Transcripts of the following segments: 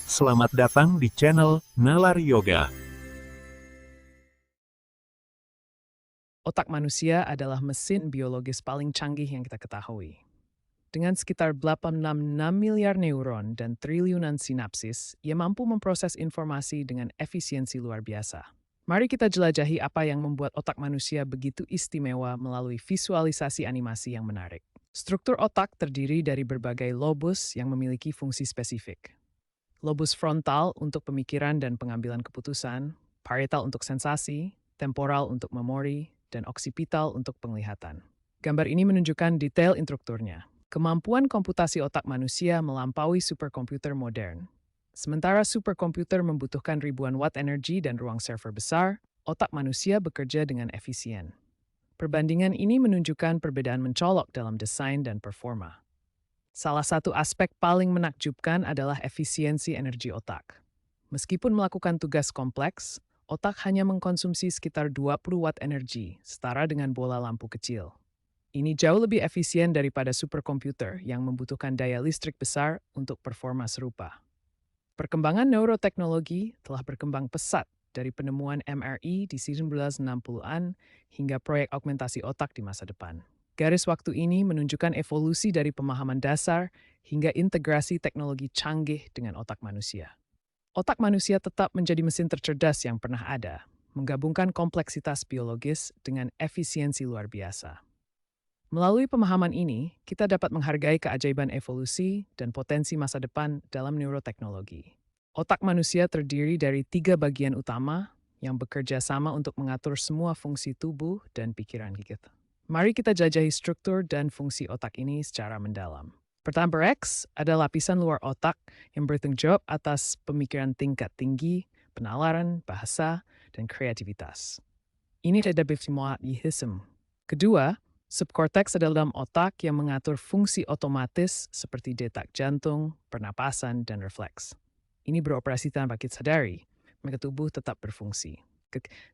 Selamat datang di channel Nalar Yoga. Otak manusia adalah mesin biologis paling canggih yang kita ketahui. Dengan sekitar 86 miliar neuron dan triliunan sinapsis, ia mampu memproses informasi dengan efisiensi luar biasa. Mari kita jelajahi apa yang membuat otak manusia begitu istimewa melalui visualisasi animasi yang menarik. Struktur otak terdiri dari berbagai lobus yang memiliki fungsi spesifik. Lobus frontal untuk pemikiran dan pengambilan keputusan, parietal untuk sensasi, temporal untuk memori, dan oksipital untuk penglihatan. Gambar ini menunjukkan detail instrukturnya. Kemampuan komputasi otak manusia melampaui superkomputer modern. Sementara superkomputer membutuhkan ribuan watt energi dan ruang server besar, otak manusia bekerja dengan efisien. Perbandingan ini menunjukkan perbedaan mencolok dalam desain dan performa. Salah satu aspek paling menakjubkan adalah efisiensi energi otak. Meskipun melakukan tugas kompleks, otak hanya mengkonsumsi sekitar 20 watt energi, setara dengan bola lampu kecil. Ini jauh lebih efisien daripada superkomputer yang membutuhkan daya listrik besar untuk performa serupa. Perkembangan neuroteknologi telah berkembang pesat dari penemuan MRI di 1960-an hingga proyek augmentasi otak di masa depan. Garis waktu ini menunjukkan evolusi dari pemahaman dasar hingga integrasi teknologi canggih dengan otak manusia. Otak manusia tetap menjadi mesin tercerdas yang pernah ada, menggabungkan kompleksitas biologis dengan efisiensi luar biasa. Melalui pemahaman ini, kita dapat menghargai keajaiban evolusi dan potensi masa depan dalam neuroteknologi. Otak manusia terdiri dari 3 bagian utama yang bekerja sama untuk mengatur semua fungsi tubuh dan pikiran kita. Mari kita jajahi struktur dan fungsi otak ini secara mendalam. Pertama, X ada lapisan luar otak yang bertanggung jawab atas pemikiran tingkat tinggi, penalaran, bahasa, dan kreativitas. Ini terdapat semua di hisem. Kedua, subkorteks adalah dalam otak yang mengatur fungsi otomatis seperti detak jantung, pernapasan, dan refleks. Ini beroperasi tanpa kita sadari, maka tubuh tetap berfungsi.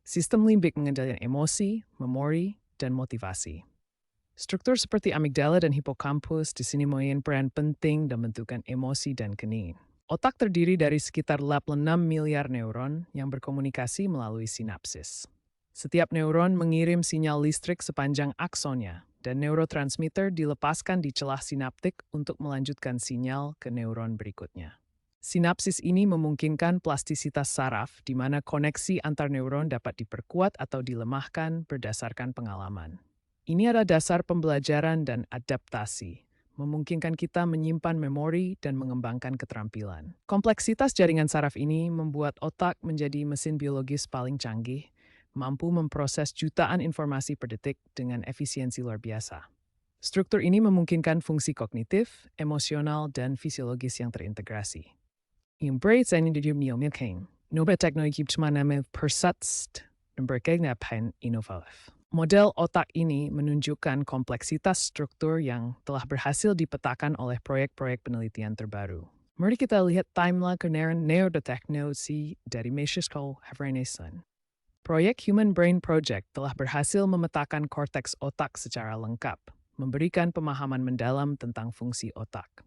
Sistem limbik mengendalikan emosi, memori, dan motivasi. Struktur seperti amigdala dan hipokampus di sini mempunyai peran penting dalam bentukan emosi dan kening. Otak terdiri dari sekitar 86 miliar neuron yang berkomunikasi melalui sinapsis. Setiap neuron mengirim sinyal listrik sepanjang aksonnya, dan neurotransmitter dilepaskan di celah sinaptik untuk melanjutkan sinyal ke neuron berikutnya. Sinapsis ini memungkinkan plastisitas saraf di mana koneksi antar neuron dapat diperkuat atau dilemahkan berdasarkan pengalaman. Ini adalah dasar pembelajaran dan adaptasi, memungkinkan kita menyimpan memori dan mengembangkan keterampilan. Kompleksitas jaringan saraf ini membuat otak menjadi mesin biologis paling canggih, mampu memproses jutaan informasi per detik dengan efisiensi luar biasa. Struktur ini memungkinkan fungsi kognitif, emosional, dan fisiologis yang terintegrasi. Embrace and introduce Nobel teknologi nama persatst dan berkegnapan inovatif. Model otak ini menunjukkan kompleksitas struktur yang telah berhasil dipetakan oleh proyek-proyek penelitian terbaru. Mari kita lihat timeline kebenaran neuroteknologi dari Massachusetts Havrenesan. Proyek Human Brain Project telah berhasil memetakan korteks otak secara lengkap, memberikan pemahaman mendalam tentang fungsi otak.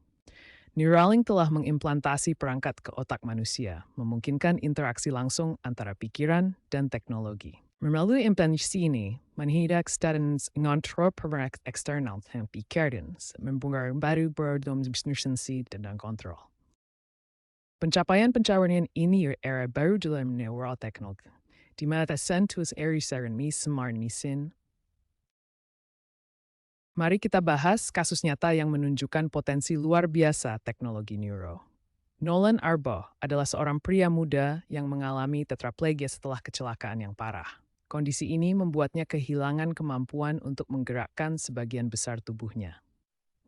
Neuralink telah mengimplantasi perangkat ke otak manusia, memungkinkan interaksi langsung antara pikiran dan teknologi. Melalui implantasi ini, menhidak status ngontrol perangkat eksternal yang pikiran, mempengaruhi baru berdomisi dan kontrol. Pencapaian ini era baru dalam neuroteknologi, di mana tersentuh eri seran smart mesin. Mari kita bahas kasus nyata yang menunjukkan potensi luar biasa teknologi neuro. Nolan Arbaugh adalah seorang pria muda yang mengalami tetraplegia setelah kecelakaan yang parah. Kondisi ini membuatnya kehilangan kemampuan untuk menggerakkan sebagian besar tubuhnya.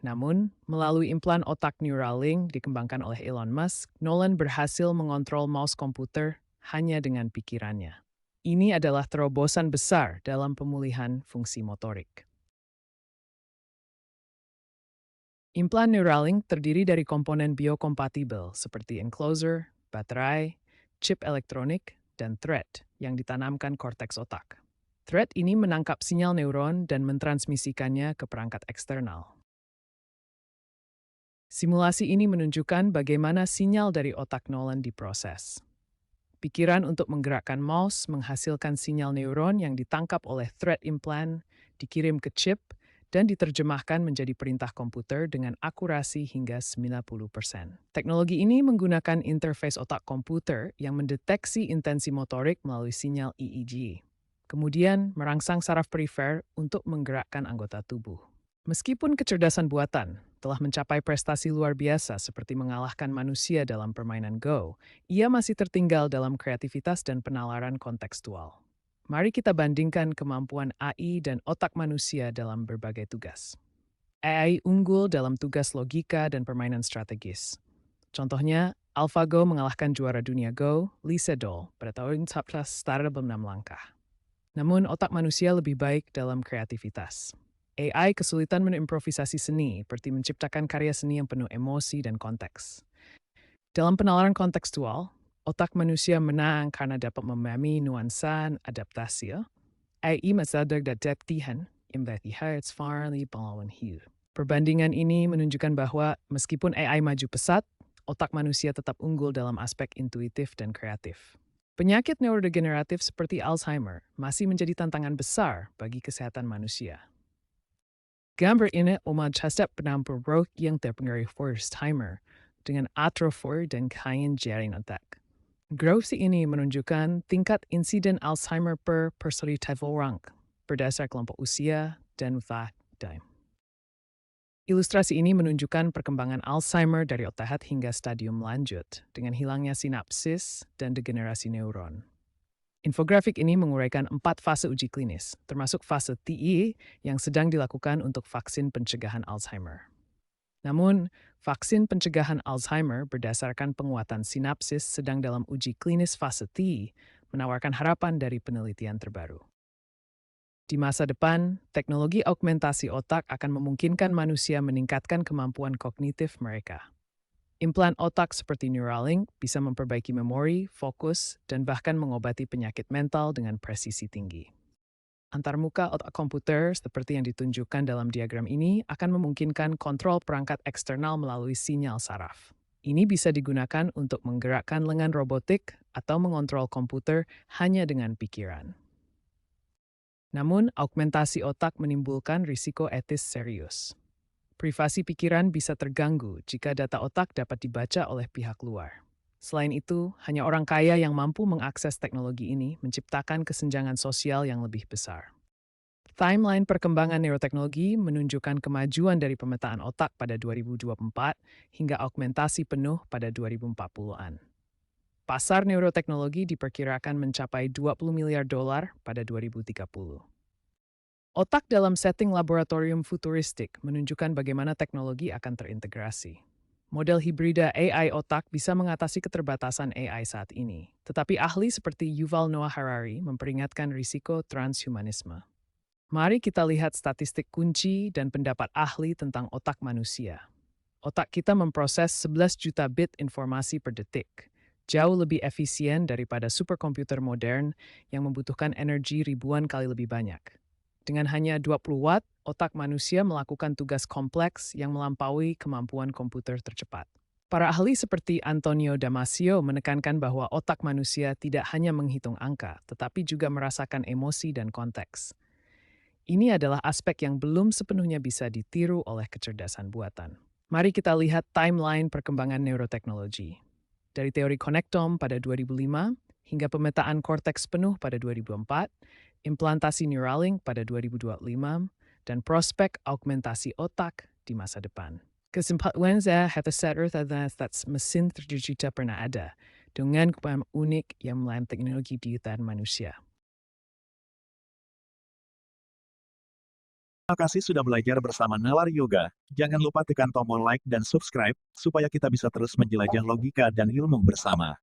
Namun, melalui implan otak Neuralink dikembangkan oleh Elon Musk, Nolan berhasil mengontrol mouse komputer hanya dengan pikirannya. Ini adalah terobosan besar dalam pemulihan fungsi motorik. Implan Neuralink terdiri dari komponen biokompatibel seperti enclosure, baterai, chip elektronik, dan thread yang ditanamkan korteks otak. Thread ini menangkap sinyal neuron dan mentransmisikannya ke perangkat eksternal. Simulasi ini menunjukkan bagaimana sinyal dari otak Nolan diproses. Pikiran untuk menggerakkan mouse menghasilkan sinyal neuron yang ditangkap oleh thread implant, dikirim ke chip, dan diterjemahkan menjadi perintah komputer dengan akurasi hingga 90%. Teknologi ini menggunakan interface otak komputer yang mendeteksi intensi motorik melalui sinyal EEG. Kemudian merangsang saraf perifer untuk menggerakkan anggota tubuh. Meskipun kecerdasan buatan telah mencapai prestasi luar biasa seperti mengalahkan manusia dalam permainan Go, ia masih tertinggal dalam kreativitas dan penalaran kontekstual. Mari kita bandingkan kemampuan AI dan otak manusia dalam berbagai tugas. AI unggul dalam tugas logika dan permainan strategis. Contohnya, AlphaGo mengalahkan juara dunia Go, Lee Sedol, pada tahun 19 langkah. Namun, otak manusia lebih baik dalam kreativitas. AI kesulitan mengimprovisasi seni, seperti menciptakan karya seni yang penuh emosi dan konteks. Dalam penalaran kontekstual, otak manusia menang karena dapat memahami nuansa adaptasi. AI mensadar adaptihan yang berarti harus farly melawan hidup. Perbandingan ini menunjukkan bahwa meskipun AI maju pesat, otak manusia tetap unggul dalam aspek intuitif dan kreatif. Penyakit neurodegeneratif seperti Alzheimer masih menjadi tantangan besar bagi kesehatan manusia. Gambar ini terhadap penampil roh yang terpengaruh Alzheimer dengan atrofi dan kain jaring otak. Grafik ini menunjukkan tingkat insiden Alzheimer per persentase orang berdasar kelompok usia dan time. Ilustrasi ini menunjukkan perkembangan Alzheimer dari otak hingga stadium lanjut dengan hilangnya sinapsis dan degenerasi neuron. Infografik ini menguraikan 4 fase uji klinis, termasuk fase TI yang sedang dilakukan untuk vaksin pencegahan Alzheimer. Namun, vaksin pencegahan Alzheimer berdasarkan penguatan sinapsis sedang dalam uji klinis fase TI menawarkan harapan dari penelitian terbaru. Di masa depan, teknologi augmentasi otak akan memungkinkan manusia meningkatkan kemampuan kognitif mereka. Implan otak seperti Neuralink bisa memperbaiki memori, fokus, dan bahkan mengobati penyakit mental dengan presisi tinggi. Antarmuka otak komputer seperti yang ditunjukkan dalam diagram ini akan memungkinkan kontrol perangkat eksternal melalui sinyal saraf. Ini bisa digunakan untuk menggerakkan lengan robotik atau mengontrol komputer hanya dengan pikiran. Namun, augmentasi otak menimbulkan risiko etis serius. Privasi pikiran bisa terganggu jika data otak dapat dibaca oleh pihak luar. Selain itu, hanya orang kaya yang mampu mengakses teknologi ini menciptakan kesenjangan sosial yang lebih besar. Timeline perkembangan neuroteknologi menunjukkan kemajuan dari pemetaan otak pada 2024 hingga augmentasi penuh pada 2040-an. Pasar neuroteknologi diperkirakan mencapai $20 miliar pada 2030. Otak dalam setting laboratorium futuristik menunjukkan bagaimana teknologi akan terintegrasi. Model hibrida AI otak bisa mengatasi keterbatasan AI saat ini, tetapi ahli seperti Yuval Noah Harari memperingatkan risiko transhumanisme. Mari kita lihat statistik kunci dan pendapat ahli tentang otak manusia. Otak kita memproses 11 juta bit informasi per detik, jauh lebih efisien daripada superkomputer modern yang membutuhkan energi ribuan kali lebih banyak. Dengan hanya 20 watt, otak manusia melakukan tugas kompleks yang melampaui kemampuan komputer tercepat. Para ahli seperti Antonio Damasio menekankan bahwa otak manusia tidak hanya menghitung angka, tetapi juga merasakan emosi dan konteks. Ini adalah aspek yang belum sepenuhnya bisa ditiru oleh kecerdasan buatan. Mari kita lihat timeline perkembangan neuroteknologi. Dari teori konektom pada 2005 hingga pemetaan korteks penuh pada 2004, implantasi Neuralink pada 2025, dan prospek augmentasi otak di masa depan. Kesempatan saya headset adalah mesin tercipta pernah ada, dengan kemampuan unik yang melawan teknologi digital manusia. Terima kasih sudah belajar bersama Nalar Yoga. Jangan lupa tekan tombol like dan subscribe, supaya kita bisa terus menjelajah logika dan ilmu bersama.